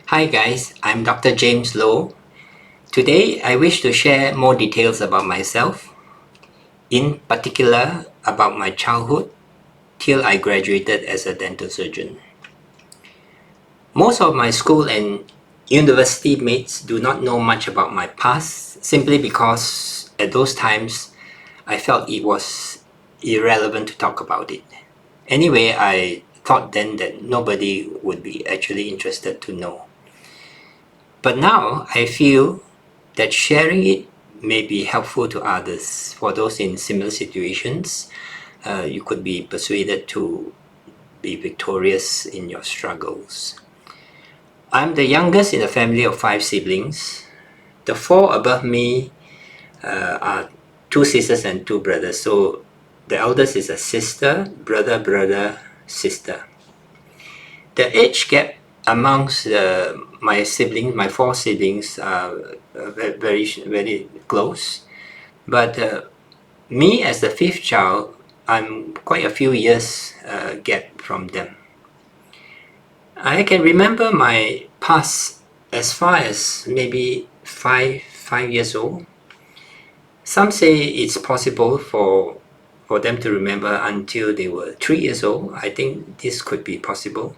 Hi guys, I'm Dr. James Low. Today I wish to share more details about myself, in particular about my childhood till I graduated as a dental surgeon. Most of my school and university mates do not know much about my past simply because at those times I felt it was irrelevant to talk about it. Anyway, I thought then that nobody would be actually interested to know. But now I feel that sharing it may be helpful to others. For those in similar situations, you could be persuaded to be victorious in your struggles. I'm the youngest in a family of 5 siblings. The four above me are 2 sisters and 2 brothers. So the eldest is a sister, brother, sister. The age gap amongst my 4 siblings, are very close. But me as the fifth child, I'm quite a few years gap from them. I can remember my past as far as maybe five years old. Some say it's possible for them to remember until they were 3 years old. I think this could be possible.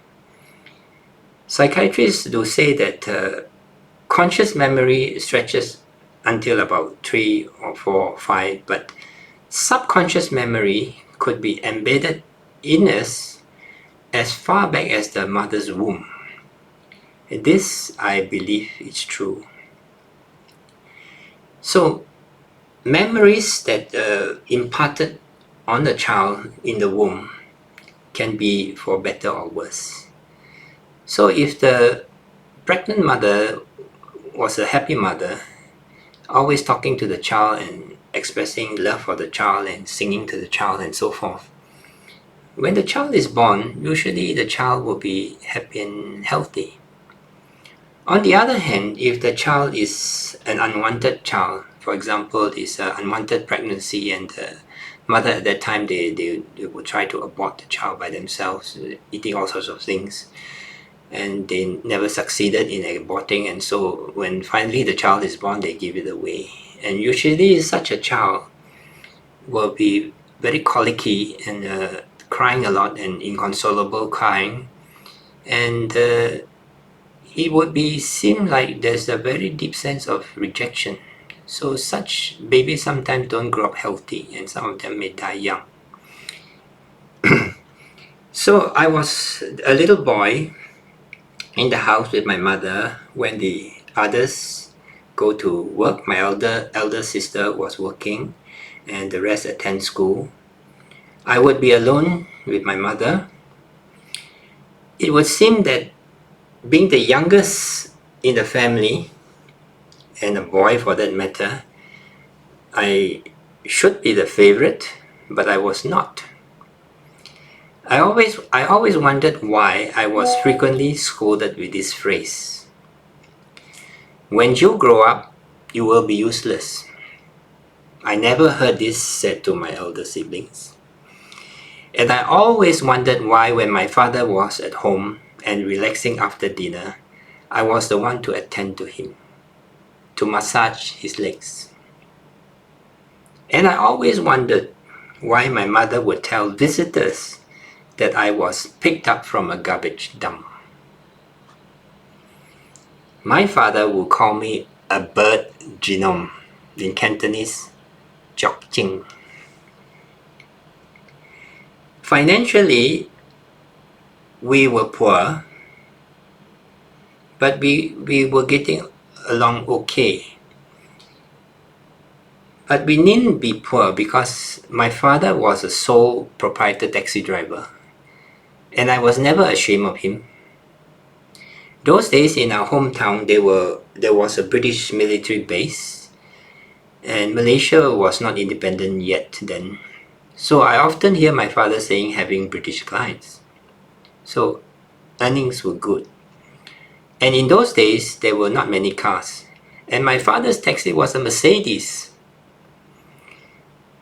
Psychiatrists do say that conscious memory stretches until about 3 or 4 or 5, but subconscious memory could be embedded in us as far back as the mother's womb. This, I believe, is true. So, memories that imparted on the child in the womb can be for better or worse. So, if the pregnant mother was a happy mother, always talking to the child and expressing love for the child and singing to the child and so forth, when the child is born, usually the child will be happy and healthy. On the other hand, if the child is an unwanted child, for example, is an unwanted pregnancy and the mother at that time, they will try to abort the child by themselves, eating all sorts of things, and they never succeeded in aborting, and so when finally the child is born, they give it away. And usually such a child will be very colicky and crying a lot and inconsolable crying, and it would be seem like there's a very deep sense of rejection. So such babies sometimes don't grow up healthy, and some of them may die young. So I was a little boy in the house with my mother when the others go to work. My elder sister was working, and the rest attend school. I would be alone with my mother. It would seem that being the youngest in the family, and a boy for that matter, I should be the favorite, but I was not. I always wondered why I was frequently scolded with this phrase: when you grow up, you will be useless. I never heard this said to my elder siblings. And I always wondered why when my father was at home and relaxing after dinner, I was the one to attend to him, to massage his legs. And I always wondered why my mother would tell visitors that I was picked up from a garbage dump. My father would call me a bird genome, in Cantonese, chok ching. Financially, we were poor, but we were getting along okay. But we needn't be poor because my father was a sole proprietor taxi driver, and I was never ashamed of him. Those days in our hometown, there was a British military base, and Malaysia was not independent yet then. So I often hear my father saying having British clients. So earnings were good. And in those days, there were not many cars. And my father's taxi was a Mercedes.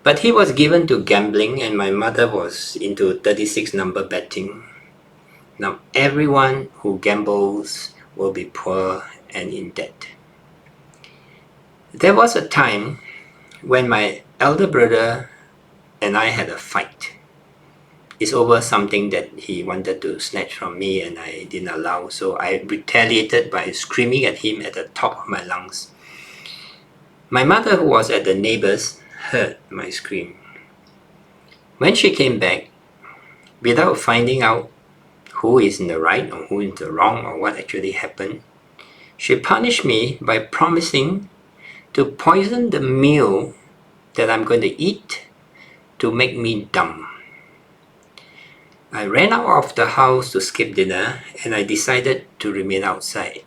But he was given to gambling, and my mother was into 36 number betting. Now, everyone who gambles will be poor and in debt. There was a time when my elder brother and I had a fight. It's over something that he wanted to snatch from me and I didn't allow, so I retaliated by screaming at him at the top of my lungs. My mother, who was at the neighbors, heard my scream. When she came back, without finding out who is in the right or who is in the wrong or what actually happened, she punished me by promising to poison the meal that I'm going to eat to make me dumb. I ran out of the house to skip dinner and I decided to remain outside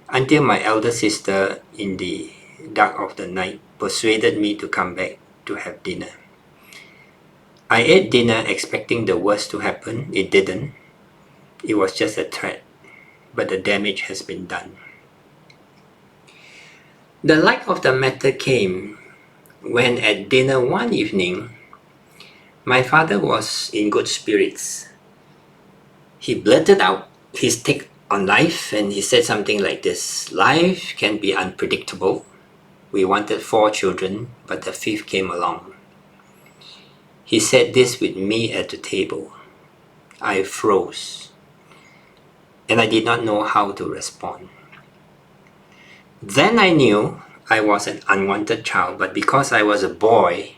until my elder sister, in the dark of the night, persuaded me to come back to have dinner. I ate dinner expecting the worst to happen. It didn't. It was just a threat, but the damage has been done. The light of the matter came when at dinner one evening, my father was in good spirits. He blurted out his take on life and he said something like this: "Life can be unpredictable. We wanted 4 children, but the 5th came along." He said this with me at the table. I froze and I did not know how to respond. Then I knew I was an unwanted child, but because I was a boy,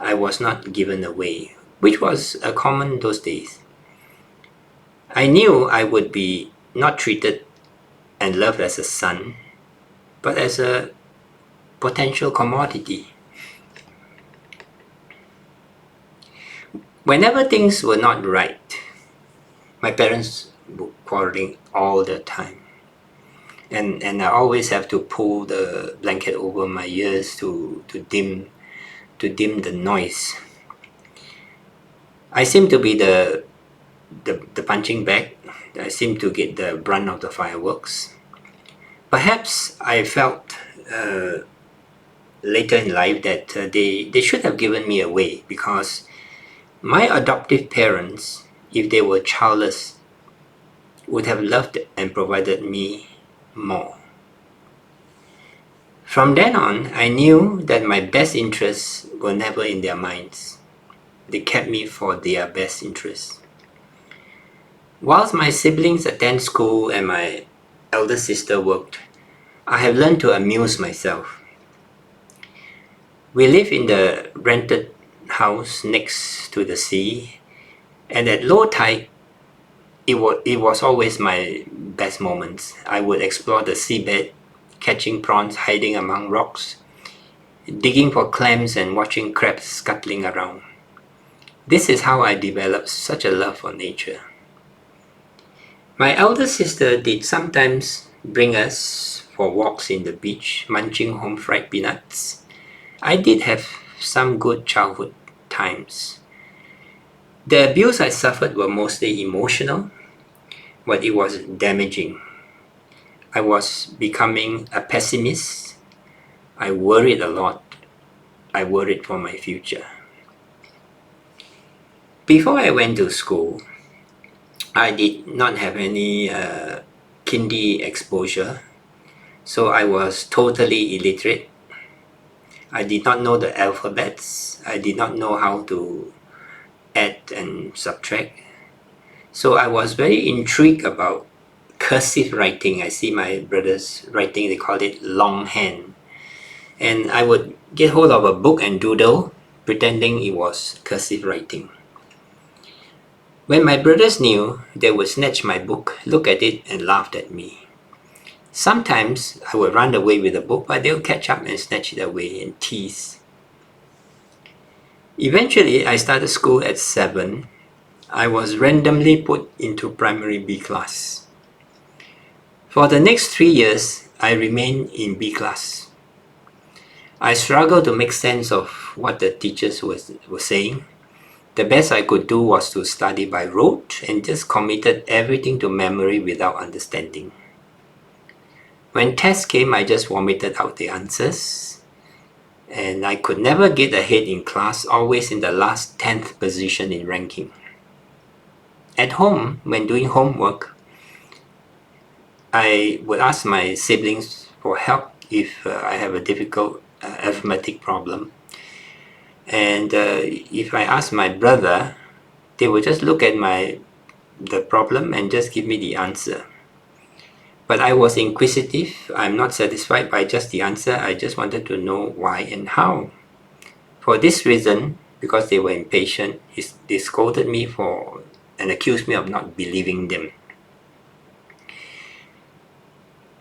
I was not given away, which was common those days. I knew I would be not treated and loved as a son, but as a potential commodity. Whenever things were not right, my parents were quarreling all the time. And I always have to pull the blanket over my ears to dim the noise. I seem to be the punching bag. I seem to get the brunt of the fireworks. Perhaps I felt later in life that they should have given me away, because my adoptive parents, if they were childless, would have loved and provided me more. From then on, I knew that my best interests were never in their minds. They kept me for their best interests. Whilst my siblings attend school and my elder sister worked, I have learned to amuse myself. We live in the rented house next to the sea, and at low tide, it was always my best moments. I would explore the seabed, catching prawns hiding among rocks, digging for clams and watching crabs scuttling around. This is how I developed such a love for nature. My elder sister did sometimes bring us for walks in the beach, munching home fried peanuts. I did have some good childhood times. The abuse I suffered were mostly emotional, but it was damaging. I was becoming a pessimist. I worried a lot. I worried for my future. Before I went to school, I did not have any kindy exposure, so I was totally illiterate. I did not know the alphabets. I did not know how to add and subtract. So I was very intrigued about cursive writing. I see my brothers writing, they call it longhand. And I would get hold of a book and doodle, pretending it was cursive writing. When my brothers knew, they would snatch my book, look at it, and laugh at me. Sometimes I would run away with the book, but they would catch up and snatch it away and tease. Eventually, I started school at 7. I was randomly put into primary B class. For the next 3 years, I remained in B class. I struggled to make sense of what the teachers were saying. The best I could do was to study by rote and just committed everything to memory without understanding. When tests came, I just vomited out the answers, and I could never get ahead in class, always in the last 10th position in ranking. At home, when doing homework, I would ask my siblings for help if I have a difficult arithmetic problem. And if I ask my brother, they would just look at the problem and just give me the answer. But I was inquisitive. I'm not satisfied by just the answer. I just wanted to know why and how. For this reason, because they were impatient, they scolded me for and accused me of not believing them.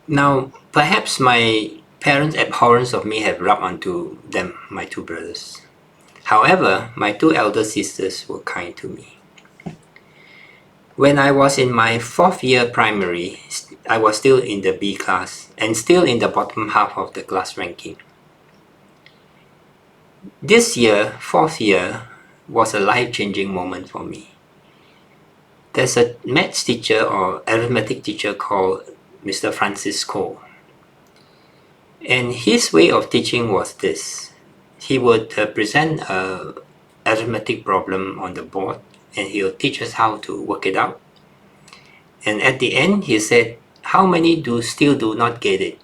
Now, perhaps my parents' abhorrence of me have rubbed onto them, my two brothers. However, my two elder sisters were kind to me. When I was in my 4th year primary, I was still in the B class and still in the bottom half of the class ranking. This year, 4th year, was a life-changing moment for me. There's a maths teacher or arithmetic teacher called Mr. Francis Cole. And his way of teaching was this. He would present an arithmetic problem on the board and he'll teach us how to work it out. And at the end, he said, how many still do not get it?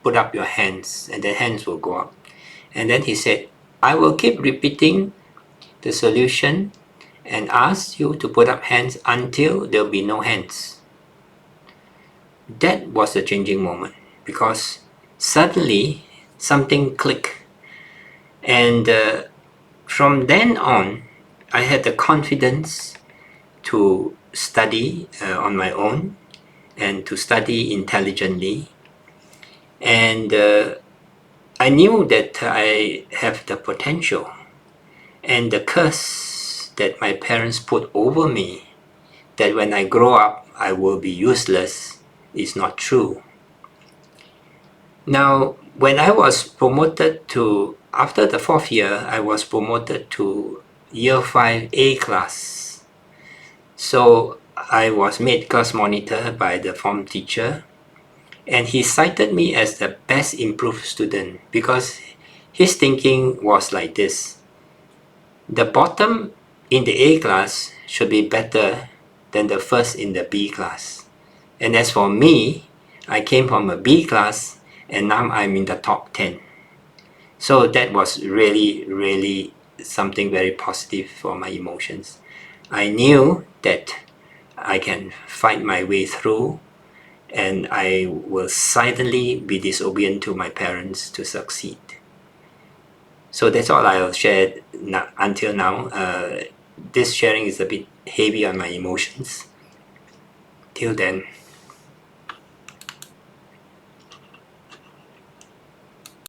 Put up your hands, and the hands will go up. And then he said, I will keep repeating the solution and ask you to put up hands until there will be no hands. That was a changing moment because suddenly something clicked. And from then on, I had the confidence to study on my own and to study intelligently. And I knew that I have the potential, and the curse that my parents put over me, that when I grow up I will be useless, is not true. Now, when I was promoted to, after the 4th year, I was promoted to year 5 A class. So I was made class monitor by the form teacher, and he cited me as the best improved student because his thinking was like this. The bottom in the A class should be better than the first in the B class. And as for me, I came from a B class and now I'm in the top 10. So that was really, really something very positive for my emotions. I knew that I can fight my way through and I will silently be disobedient to my parents to succeed. So that's all I'll share until now. This sharing is a bit heavy on my emotions. Till then.